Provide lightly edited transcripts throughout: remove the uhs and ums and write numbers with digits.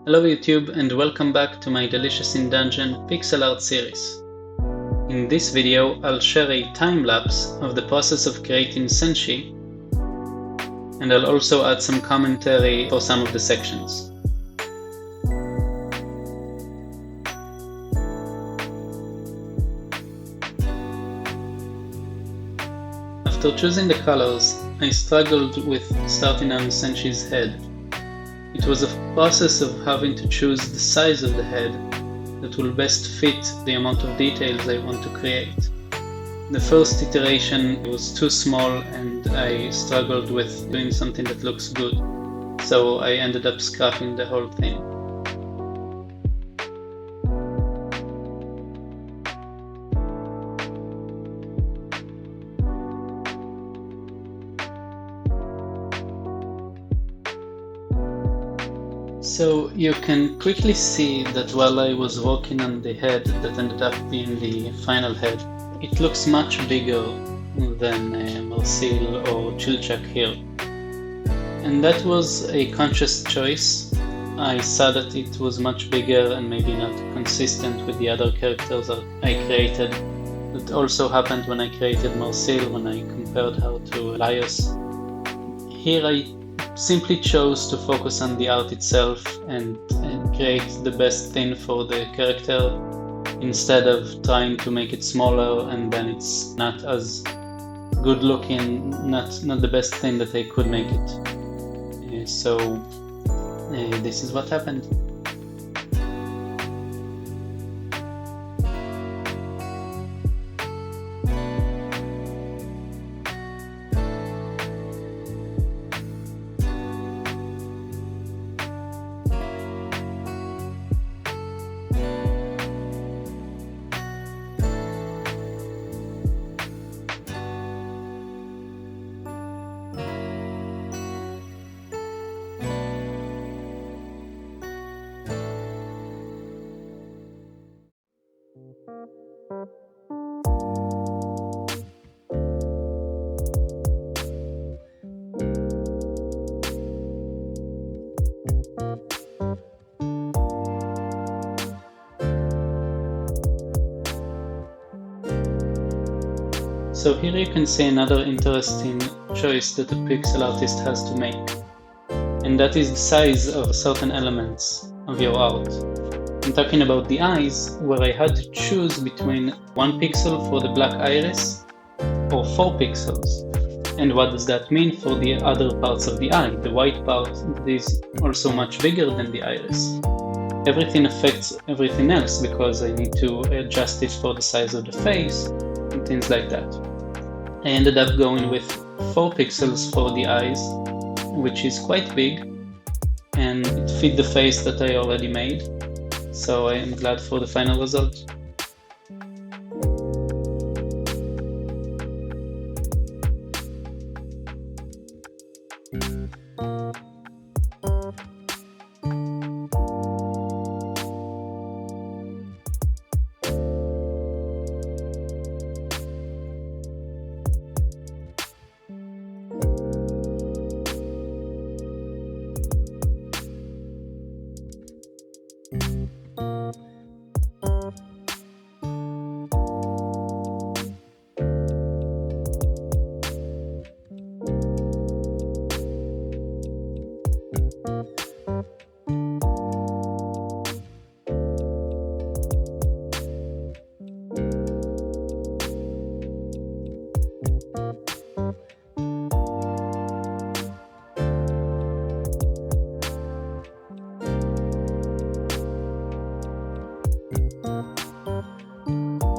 Hello YouTube and welcome back to my Delicious in Dungeon pixel art series. In this video I'll share a time-lapse of the process of creating Senshi, and I'll also add some commentary for some of the sections. After choosing the colors, I struggled with starting on Senshi's head. It was a process of having to choose the size of the head that will best fit the amount of details I want to create. The first iteration was too small and I struggled with doing something that looks good, so I ended up scrapping the whole thing. So you can quickly see that while I was working on the head that ended up being the final head, it looks much bigger than Marcel or Chilchak here. And that was a conscious choice. I saw that it was much bigger and maybe not consistent with the other characters that I created. That also happened when I created Marcel, when I compared her to Laios. Here I simply chose to focus on the art itself and create the best thing for the character instead of trying to make it smaller and then it's not as good looking, not the best thing that I could make it. So this is what happened. So here you can see another interesting choice that a pixel artist has to make, and that is the size of certain elements of your art. I'm talking about the eyes, where I had to choose between 1 pixel for the black iris or 4 pixels. And what does that mean for the other parts of the eye? The white part is also much bigger than the iris. Everything affects everything else because I need to adjust it for the size of the face and things like that. I ended up going with 4 pixels for the eyes, which is quite big, and it fit the face that I already made, so I am glad for the final result.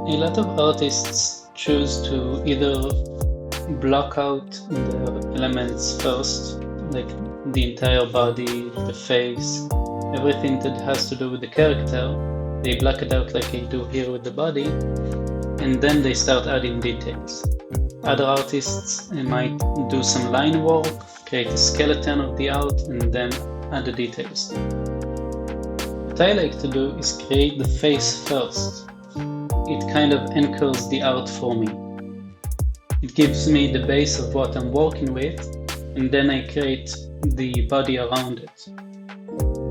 A lot of artists choose to either block out the elements first, like the entire body, the face, everything that has to do with the character. They block it out like I do here with the body, and then they start adding details. Other artists might do some line work, create a skeleton of the art, and then add the details. What I like to do is create the face first. It kind of anchors the art for me. It gives me the base of what I'm working with, and then I create the body around it.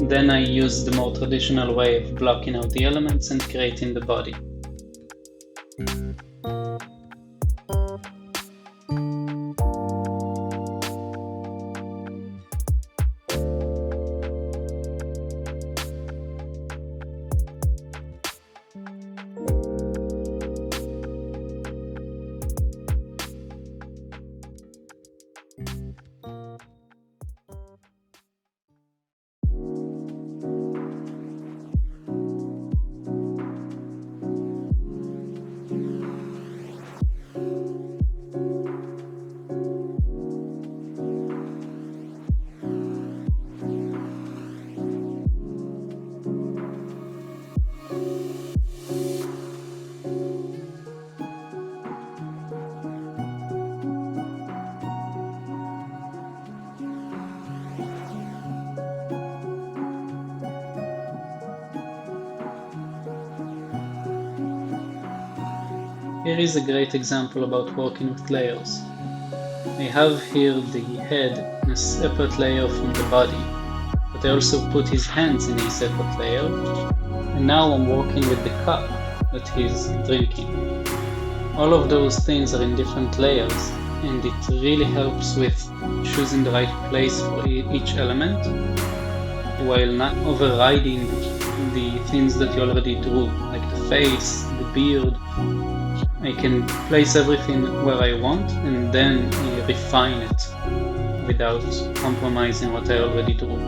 Then I use the more traditional way of blocking out the elements and creating the body. Here is a great example about working with layers. I have here the head in a separate layer from the body, but I also put his hands in a separate layer, and now I'm working with the cup that he's drinking. All of those things are in different layers, and it really helps with choosing the right place for each element, while not overriding the things that you already drew, like the face, the beard. I can place everything where I want and then refine it without compromising what I already drew.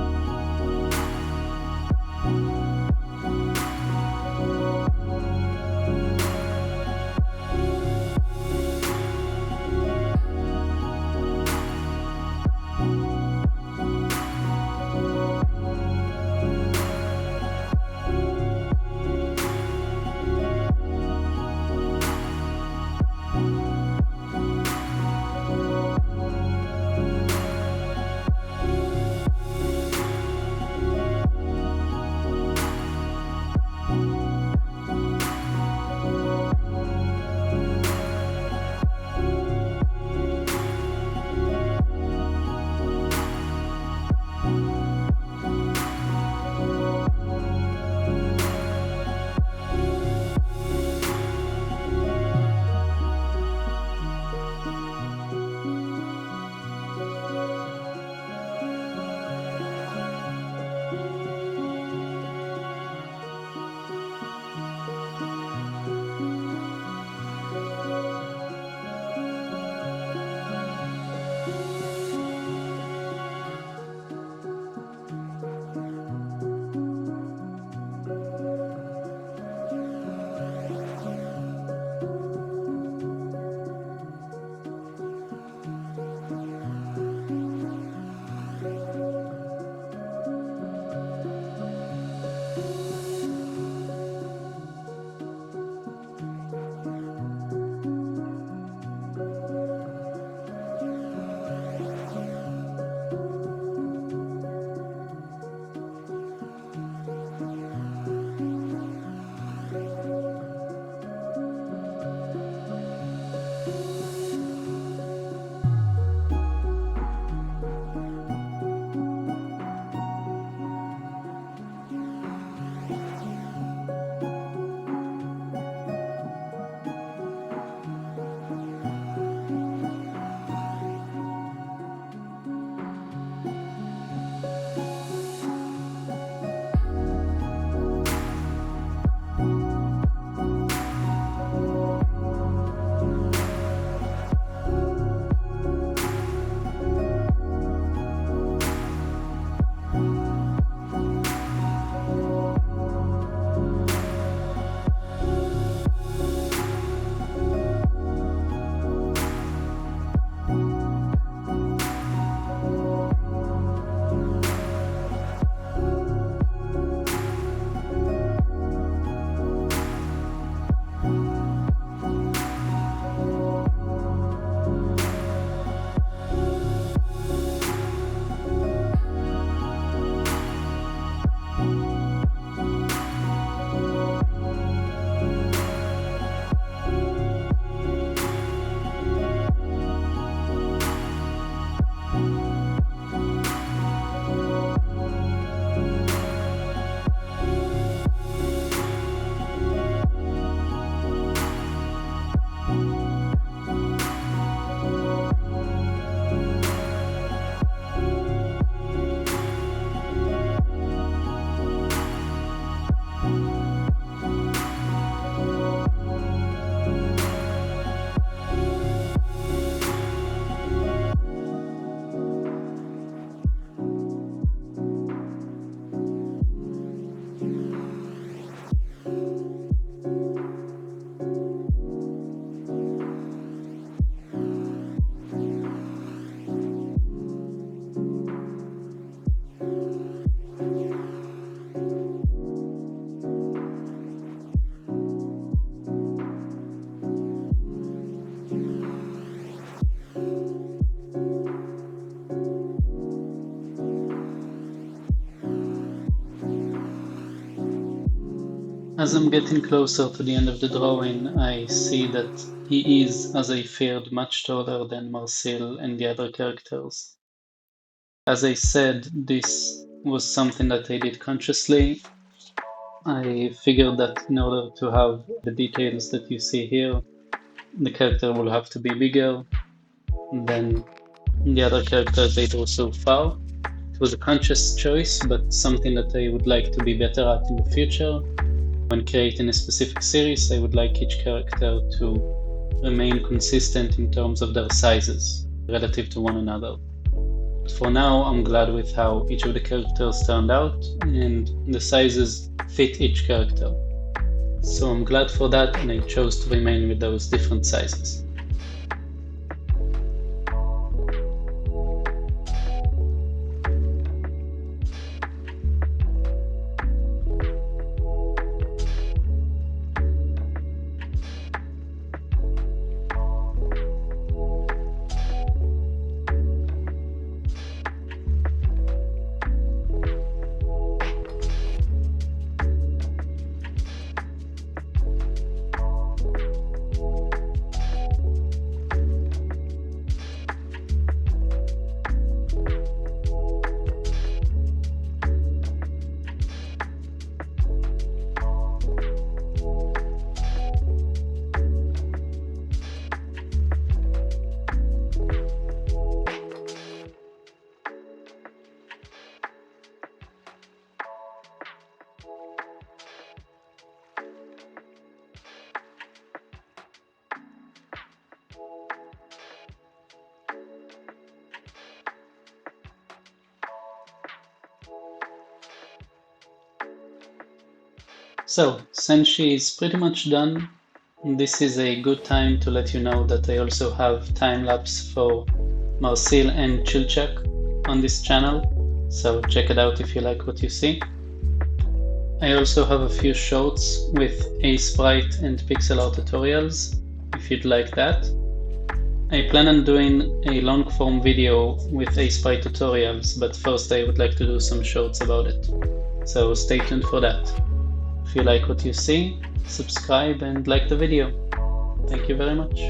As I'm getting closer to the end of the drawing, I see that he is, as I feared, much taller than Marcel and the other characters. As I said, this was something that I did consciously. I figured that in order to have the details that you see here, the character will have to be bigger than the other characters I drew so far. It was a conscious choice, but something that I would like to be better at in the future. When creating a specific series, I would like each character to remain consistent in terms of their sizes relative to one another. But for now, I'm glad with how each of the characters turned out, and the sizes fit each character. So I'm glad for that, and I chose to remain with those different sizes. So, Senshi is pretty much done. This is a good time to let you know that I also have time-lapse for Marcel and Chilchak on this channel, so check it out if you like what you see. I also have a few shorts with Aseprite and pixel art tutorials, if you'd like that. I plan on doing a long-form video with Aseprite tutorials, but first I would like to do some shorts about it, so stay tuned for that. If you like what you see, subscribe and like the video. Thank you very much.